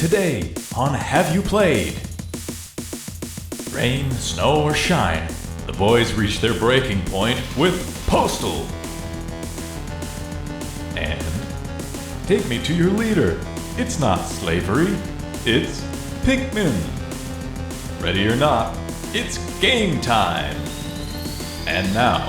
Today on Have You Played? Rain, snow, or shine, the boys reach their breaking point with Postal. And take me to your leader. It's not slavery, it's Pikmin. Ready or not, it's game time. And now,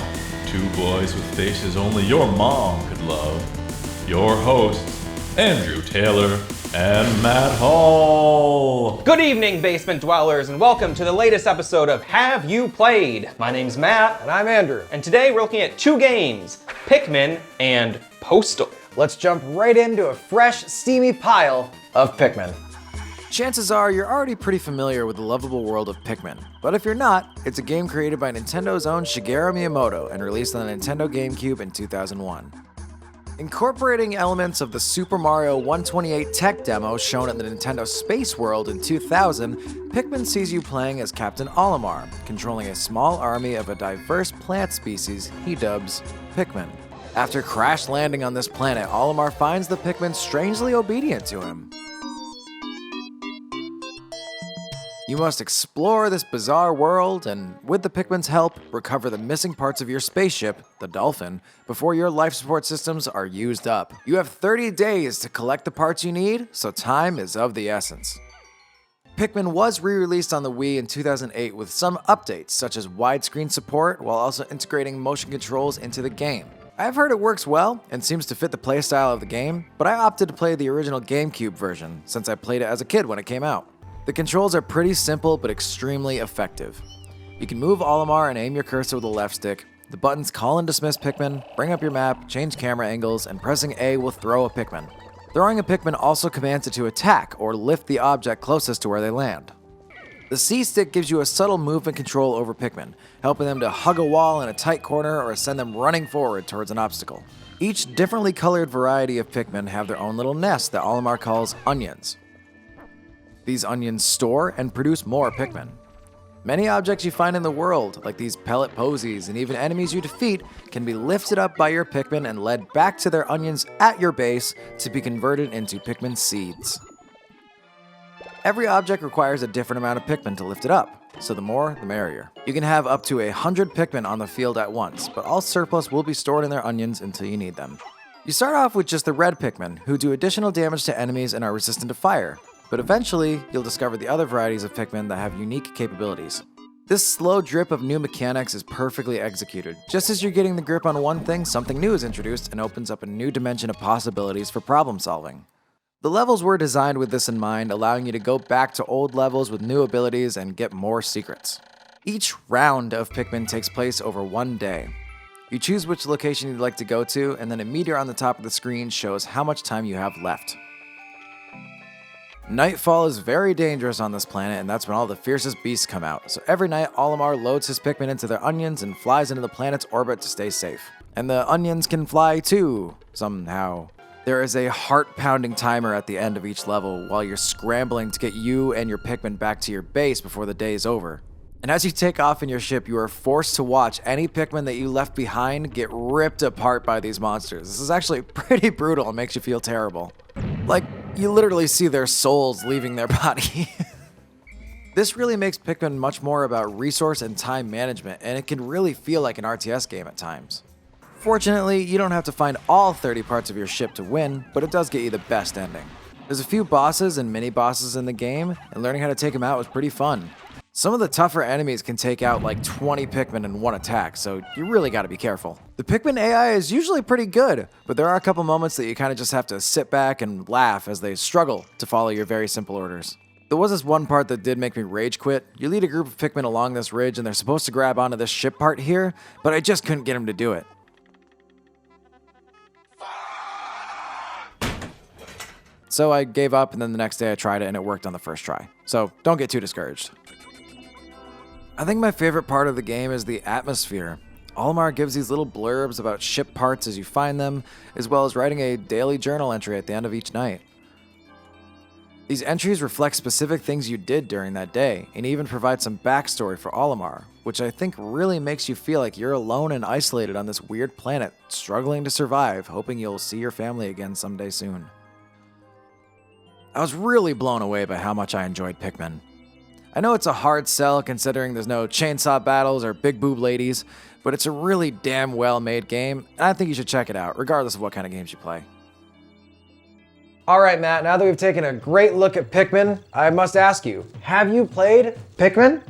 two boys with faces only your mom could love. Your hosts, Andrew Taylor and Matt Hall. Good evening, basement dwellers, and welcome to the latest episode of Have You Played? My name's Matt. And I'm Andrew. And today we're looking at two games, Pikmin and Postal. Let's jump right into a fresh, steamy pile of Pikmin. Chances are you're already pretty familiar with the lovable world of Pikmin, but if you're not, it's a game created by Nintendo's own Shigeru Miyamoto and released on the Nintendo GameCube in 2001. Incorporating elements of the Super Mario 128 tech demo shown at the Nintendo Space World in 2000, Pikmin sees you playing as Captain Olimar, controlling a small army of a diverse plant species he dubs Pikmin. After crash landing on this planet, Olimar finds the Pikmin strangely obedient to him. You must explore this bizarre world and, with the Pikmin's help, recover the missing parts of your spaceship, the Dolphin, before your life support systems are used up. You have 30 days to collect the parts you need, so time is of the essence. Pikmin was re-released on the Wii in 2008 with some updates, such as widescreen support, while also integrating motion controls into the game. I've heard it works well and seems to fit the playstyle of the game, but I opted to play the original GameCube version, since I played it as a kid when it came out. The controls are pretty simple but extremely effective. You can move Olimar and aim your cursor with the left stick. The buttons call and dismiss Pikmin, bring up your map, change camera angles, and pressing A will throw a Pikmin. Throwing a Pikmin also commands it to attack or lift the object closest to where they land. The C stick gives you a subtle movement control over Pikmin, helping them to hug a wall in a tight corner or send them running forward towards an obstacle. Each differently colored variety of Pikmin have their own little nest that Olimar calls onions. These onions store and produce more Pikmin. Many objects you find in the world, like these pellet posies and even enemies you defeat, can be lifted up by your Pikmin and led back to their onions at your base to be converted into Pikmin seeds. Every object requires a different amount of Pikmin to lift it up, so the more, the merrier. You can have up to 100 Pikmin on the field at once, but all surplus will be stored in their onions until you need them. You start off with just the red Pikmin, who do additional damage to enemies and are resistant to fire. But eventually, you'll discover the other varieties of Pikmin that have unique capabilities. This slow drip of new mechanics is perfectly executed. Just as you're getting the grip on one thing, something new is introduced and opens up a new dimension of possibilities for problem solving. The levels were designed with this in mind, allowing you to go back to old levels with new abilities and get more secrets. Each round of Pikmin takes place over one day. You choose which location you'd like to go to, and then a meter on the top of the screen shows how much time you have left. Nightfall is very dangerous on this planet, and that's when all the fiercest beasts come out. So every night, Olimar loads his Pikmin into their onions and flies into the planet's orbit to stay safe. And the onions can fly too, somehow. There is a heart-pounding timer at the end of each level while you're scrambling to get you and your Pikmin back to your base before the day is over. And as you take off in your ship, you are forced to watch any Pikmin that you left behind get ripped apart by these monsters. This is actually pretty brutal and makes you feel terrible. Like, you literally see their souls leaving their body. This really makes Pikmin much more about resource and time management, and it can really feel like an RTS game at times. Fortunately, you don't have to find all 30 parts of your ship to win, but it does get you the best ending. There's a few bosses and mini-bosses in the game, and learning how to take them out was pretty fun. Some of the tougher enemies can take out like 20 Pikmin in one attack, so you really gotta be careful. The Pikmin AI is usually pretty good, but there are a couple moments that you kinda just have to sit back and laugh as they struggle to follow your very simple orders. There was this one part that did make me rage quit. You lead a group of Pikmin along this ridge and they're supposed to grab onto this ship part here, but I just couldn't get them to do it. So I gave up, and then the next day I tried it and it worked on the first try. So don't get too discouraged. I think my favorite part of the game is the atmosphere. Olimar gives these little blurbs about ship parts as you find them, as well as writing a daily journal entry at the end of each night. These entries reflect specific things you did during that day, and even provide some backstory for Olimar, which I think really makes you feel like you're alone and isolated on this weird planet, struggling to survive, hoping you'll see your family again someday soon. I was really blown away by how much I enjoyed Pikmin. I know it's a hard sell considering there's no chainsaw battles or big boob ladies, but it's a really damn well-made game, and I think you should check it out, regardless of what kind of games you play. All right, Matt, now that we've taken a great look at Pikmin, I must ask you, have you played Pikmin?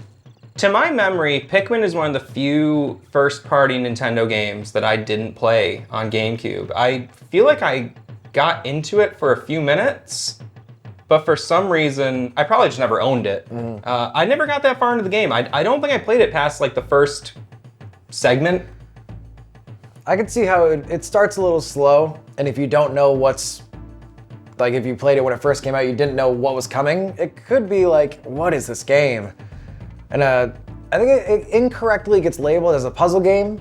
To my memory, Pikmin is one of the few first-party Nintendo games that I didn't play on GameCube. I feel like I got into it for a few minutes, but for some reason, I probably just never owned it. I never got that far into the game. I don't think I played it past like the first segment. I can see how it starts a little slow, and if you don't know what's, like if you played it when it first came out, you didn't know what was coming, it could be like, what is this game? And I think it incorrectly gets labeled as a puzzle game,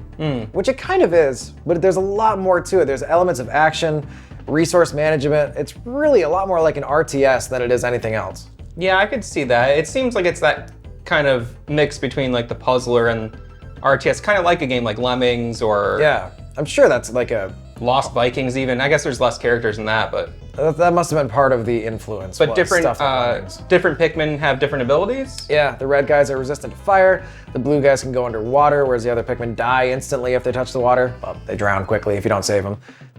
which it kind of is, but there's a lot more to it. There's elements of action, resource management. It's really a lot more like an RTS than it is anything else. Yeah, I could see that. It seems like it's that kind of mix between like the puzzler and RTS, kind of like a game like Lemmings or Yeah, I'm sure that's like a... Lost Vikings even. I guess there's less characters in that, but... That must have been part of the influence. But was different stuff like Lemmings. different Pikmin have different abilities? Yeah, the red guys are resistant to fire, the blue guys can go underwater, whereas the other Pikmin die instantly if they touch the water. Well, they drown quickly if you don't save them.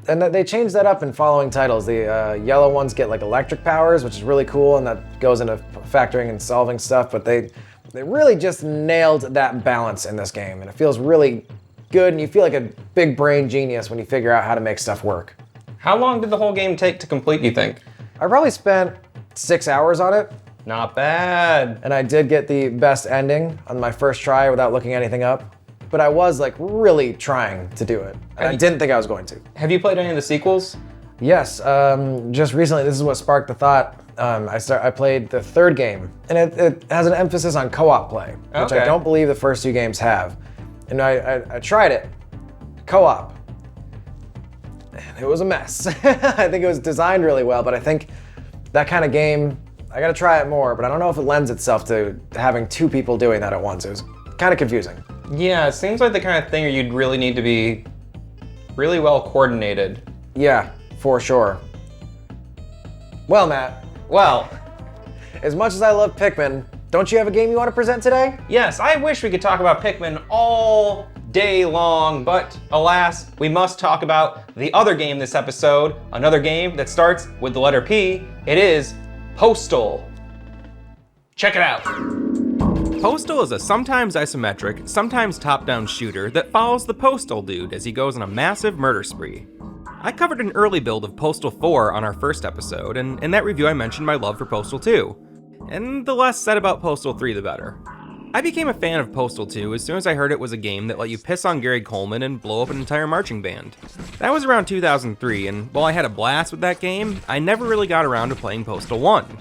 And they changed that up in following titles. The yellow ones get like electric powers, which is really cool, and that goes into factoring and solving stuff, but they really just nailed that balance in this game, and it feels really good, and you feel like a big brain genius when you figure out how to make stuff work. How long did the whole game take to complete, you think? I probably spent 6 hours on it, Not bad. and I did get the best ending on my first try without looking anything up. But I was like really trying to do it, and I didn't think I was going to. Have you played any of the sequels? Yes, just recently, this is what sparked the thought. I played the third game, and it has an emphasis on co-op play, which I Okay. don't believe the first two games have. And I tried it, co-op, and it was a mess. I think it was designed really well, but I think that kind of game, I gotta try it more, but I don't know if it lends itself to having two people doing that at once. It was kind of confusing. Yeah, it seems like the kind of thing where you'd really need to be really well coordinated. Yeah, for sure. Well, Matt, Well, as much as I love Pikmin, don't you have a game you want to present today? yes, I wish we could talk about Pikmin all day long, but alas, we must talk about the other game this episode, another game that starts with the letter P. It is Postal. Check it out. Postal is a sometimes isometric, sometimes top-down shooter that follows the Postal dude as he goes on a massive murder spree. I covered an early build of Postal 4 on our first episode, and in that review I mentioned my love for Postal 2. And the less said about Postal 3, the better. I became a fan of Postal 2 as soon as I heard it was a game that let you piss on Gary Coleman and blow up an entire marching band. That was around 2003, and while I had a blast with that game, I never really got around to playing Postal 1.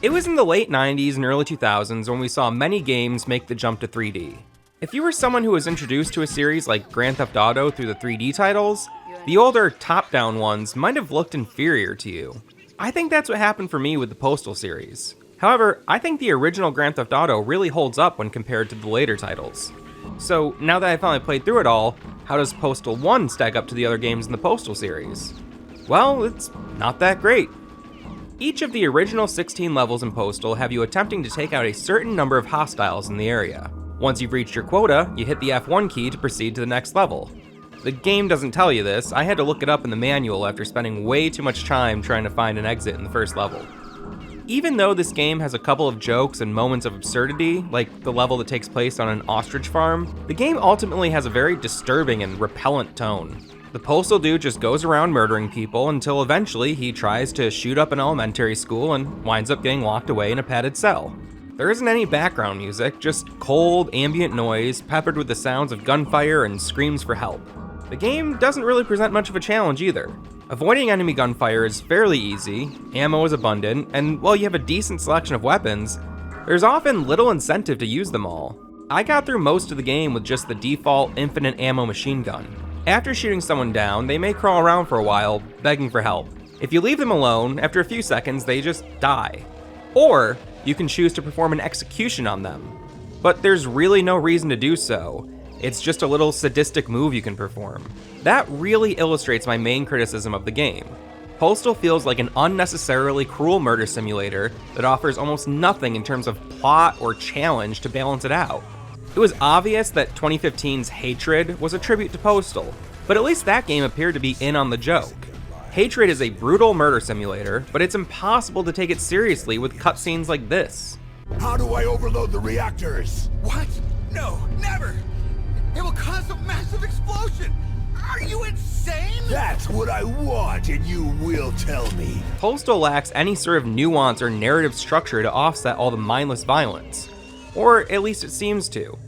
It was in the late 90s and early 2000s when we saw many games make the jump to 3D. If you were someone who was introduced to a series like Grand Theft Auto through the 3D titles, the older top-down ones might have looked inferior to you. I think that's what happened for me with the Postal series. However, I think the original Grand Theft Auto really holds up when compared to the later titles. So now that I finally played through it all, how does Postal 1 stack up to the other games in the Postal series? Well, it's not that great. Each of the original 16 levels in Postal have you attempting to take out a certain number of hostiles in the area. Once you've reached your quota, you hit the F1 key to proceed to the next level. The game doesn't tell you this, I had to look it up in the manual after spending way too much time trying to find an exit in the first level. Even though this game has a couple of jokes and moments of absurdity, like the level that takes place on an ostrich farm, the game ultimately has a very disturbing and repellent tone. The Postal dude just goes around murdering people until eventually he tries to shoot up an elementary school and winds up getting locked away in a padded cell. There isn't any background music, just cold, ambient noise peppered with the sounds of gunfire and screams for help. The game doesn't really present much of a challenge either. Avoiding enemy gunfire is fairly easy, ammo is abundant, and while you have a decent selection of weapons, there's often little incentive to use them all. I got through most of the game with just the default infinite ammo machine gun. After shooting someone down, they may crawl around for a while, begging for help. If you leave them alone, after a few seconds, they just die. Or, you can choose to perform an execution on them. But there's really no reason to do so. It's just a little sadistic move you can perform. That really illustrates my main criticism of the game. Postal feels like an unnecessarily cruel murder simulator that offers almost nothing in terms of plot or challenge to balance it out. It was obvious that 2015's Hatred was a tribute to Postal, but at least that game appeared to be in on the joke. Hatred is a brutal murder simulator, but it's impossible to take it seriously with cutscenes like this. How do I overload the reactors? What? No, never! It will cause a massive explosion! Are you insane? That's what I want, and you will tell me. Postal lacks any sort of nuance or narrative structure to offset all the mindless violence. Or at least it seems to.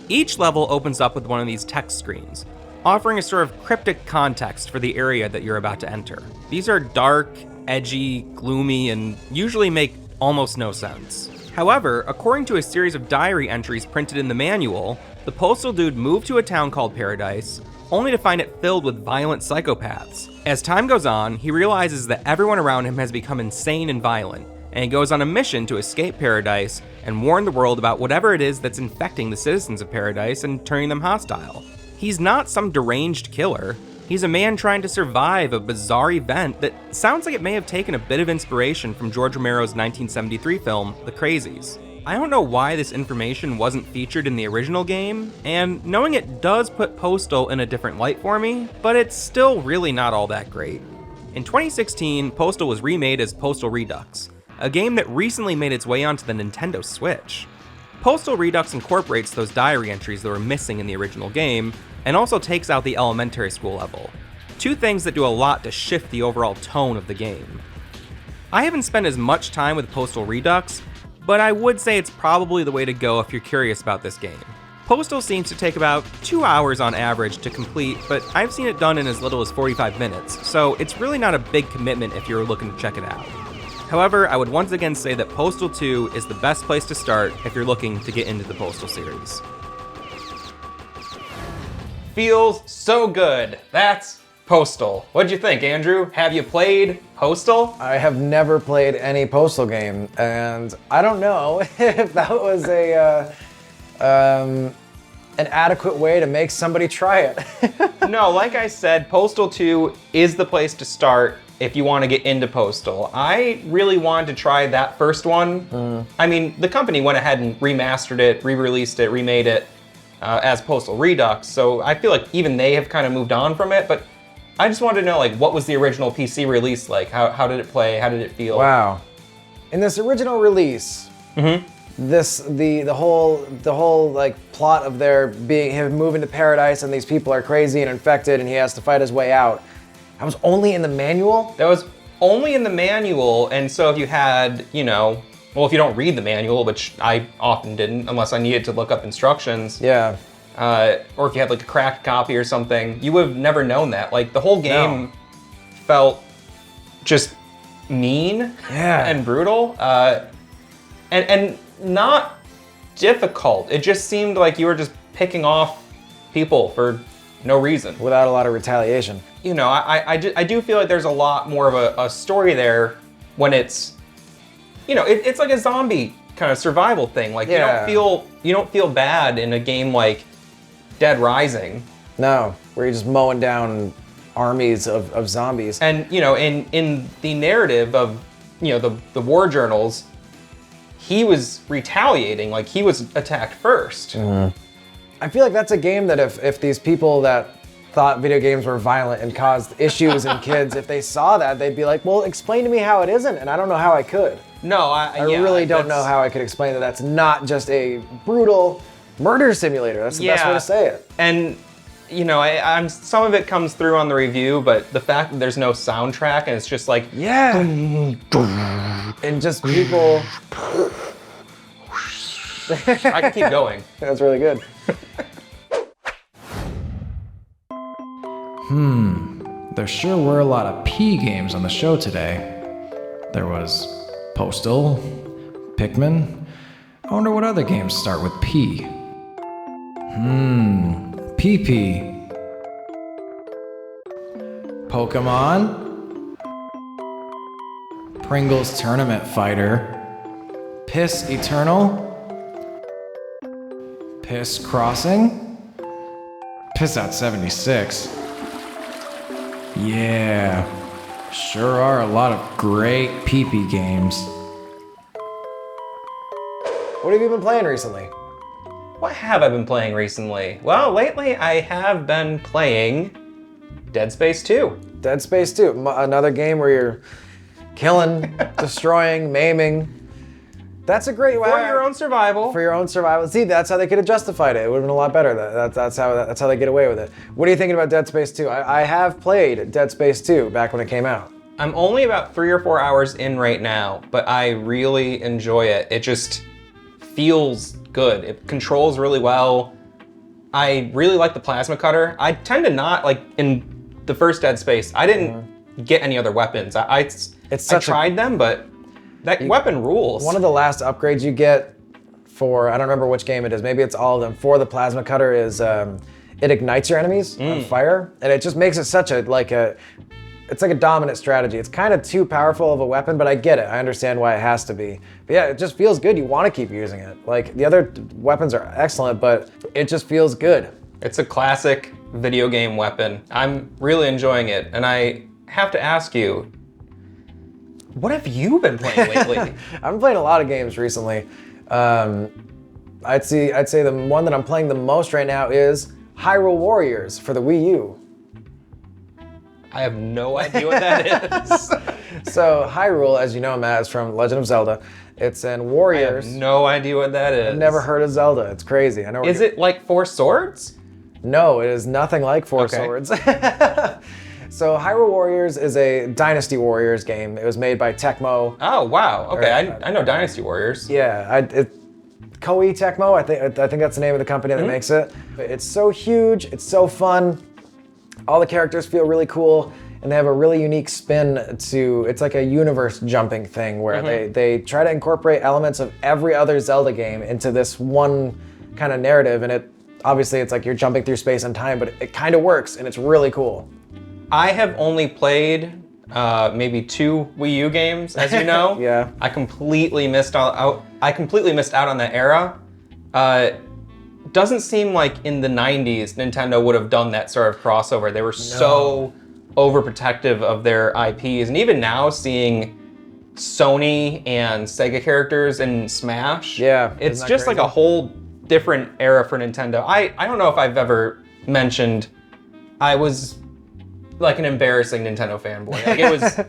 Each level opens up with one of these text screens, offering a sort of cryptic context for the area that you're about to enter. These are dark, edgy, gloomy, and usually make almost no sense. However, according to a series of diary entries printed in the manual, the postal dude moved to a town called Paradise, only to find it filled with violent psychopaths. As time goes on, he realizes that everyone around him has become insane and violent, and he goes on a mission to escape Paradise and warn the world about whatever it is that's infecting the citizens of Paradise and turning them hostile. He's not some deranged killer. He's a man trying to survive a bizarre event that sounds like it may have taken a bit of inspiration from George Romero's 1973 film, The Crazies. I don't know why this information wasn't featured in the original game, and knowing it does put Postal in a different light for me, but it's still really not all that great. In 2016, Postal was remade as Postal Redux, a game that recently made its way onto the Nintendo Switch. Postal Redux incorporates those diary entries that were missing in the original game, and also takes out the elementary school level. Two things that do a lot to shift the overall tone of the game. I haven't spent as much time with Postal Redux, but I would say it's probably the way to go if you're curious about this game. Postal seems to take about 2 hours on average to complete, but I've seen it done in as little as 45 minutes, so it's really not a big commitment if you're looking to check it out. However, I would once again say that Postal 2 is the best place to start if you're looking to get into the Postal series. Feels so good. That's Postal. What'd you think, Andrew? Have you played Postal? I have never played any Postal game, and I don't know if that was an adequate way to make somebody try it. No, like I said, Postal 2 is the place to start if you want to get into Postal. I really wanted to try that first one. I mean, the company went ahead and remastered it, re-released it, remade it as Postal Redux, so I feel like even they have kind of moved on from it, but I just wanted to know, like, what was the original PC release like? How did it play? How did it feel? Wow. In this original release, the whole like plot of him moving to Paradise and these people are crazy and infected and he has to fight his way out. That was only in the manual? That was only in the manual, and so if you had, well, if you don't read the manual, which I often didn't unless I needed to look up instructions. Yeah. Or if you had like a cracked copy or something, you would have never known that. Like the whole game felt just mean and brutal, and not difficult. It just seemed like you were just picking off people for no reason. Without a lot of retaliation. I do feel like there's a lot more of a story there when it's, it's like a zombie kind of survival thing. Like you don't feel bad in a game like Dead Rising. No, where you're just mowing down armies of zombies. And in the narrative of the war journals, he was retaliating, like he was attacked first. I feel like that's a game that if these people that thought video games were violent and caused issues in kids, if they saw that, they'd be like, well, explain to me how it isn't, and I don't know how I could. No, I really don't know how I could explain that that's not just a brutal murder simulator. That's the best way to say it. And I'm some of it comes through on the review, but the fact that there's no soundtrack and it's just like and just people. I can keep going. That's really good. There sure were a lot of P games on the show today. There was Postal, Pikmin. I wonder what other games start with P. PP. Pokemon. Pringles Tournament Fighter. Piss Eternal. Piss Crossing. Piss Out 76. Yeah. Sure are a lot of great PP games. What have you been playing recently? What have I been playing recently? Well, lately I have been playing Dead Space 2. Dead Space 2, another game where you're killing, destroying, maiming. That's a great way. For your own survival. For your own survival. See, that's how they could have justified it. It would have been a lot better. That's how they get away with it. What are you thinking about Dead Space 2? I have played Dead Space 2 back when it came out. I'm only about 3 or 4 hours in right now, but I really enjoy it. It just feels good. It controls really well. I really like the plasma cutter. I tend to not, like in the first Dead Space, I didn't get any other weapons. I tried them, but that weapon rules. One of the last upgrades you get for, I don't remember which game it is, maybe it's all of them, for the plasma cutter is it ignites your enemies on fire, and it just makes it such a, it's like a dominant strategy. It's kind of too powerful of a weapon, but I get it. I understand why it has to be. But yeah, it just feels good. You want to keep using it. Like, the other weapons are excellent, but it just feels good. It's a classic video game weapon. I'm really enjoying it, and I have to ask you, what have you been playing lately? I've been playing a lot of games recently. I'd say the one that I'm playing the most right now is Hyrule Warriors for the Wii U. I have no idea what that is. So Hyrule, as you know, Matt, is from Legend of Zelda. It's in Warriors. I have no idea what that is. I've never heard of Zelda. It's crazy. I know. Is it like Four Swords? No, it is nothing like Four Swords. So Hyrule Warriors is a Dynasty Warriors game. It was made by Tecmo. Oh wow. Okay, I know Dynasty Warriors. Yeah, Koei Tecmo. I think that's the name of the company that makes it. It's so huge. It's so fun. All the characters feel really cool, and they have a really unique spin to. It's like a universe jumping thing where they try to incorporate elements of every other Zelda game into this one kind of narrative, and obviously it's like you're jumping through space and time, but it kind of works, and it's really cool. I have only played maybe 2 Wii U games, as you know. Yeah. I completely missed out on that era. Doesn't seem like in the 90s Nintendo would have done that sort of crossover. They were so overprotective of their IPs, and even now seeing Sony and Sega characters in Smash, it's just crazy? Like a whole different era for Nintendo. I don't know if I've ever mentioned I was like an embarrassing Nintendo fanboy. Like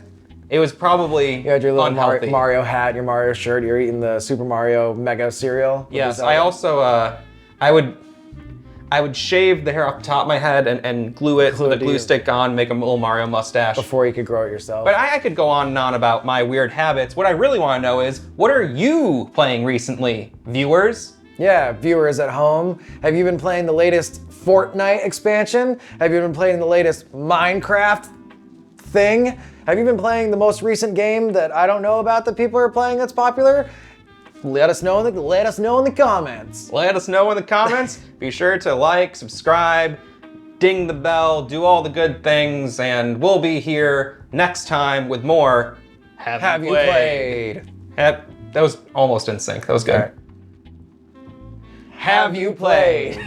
it was probably you had your little unhealthy. Mario hat, your Mario shirt, you're eating the Super Mario Mega cereal. Yes, I also I would shave the hair off the top of my head and glue it with a glue stick on, make a little Mario mustache. Before you could grow it yourself. But I could go on and on about my weird habits. What I really want to know is, what are you playing recently, viewers? Yeah, viewers at home. Have you been playing the latest Fortnite expansion? Have you been playing the latest Minecraft thing? Have you been playing the most recent game that I don't know about that people are playing that's popular? Let us know in the comments. Let us know in the comments. Be sure to like, subscribe, ding the bell, do all the good things, and we'll be here next time with more Have You Played? That was almost in sync. That was good. Right. Have you played?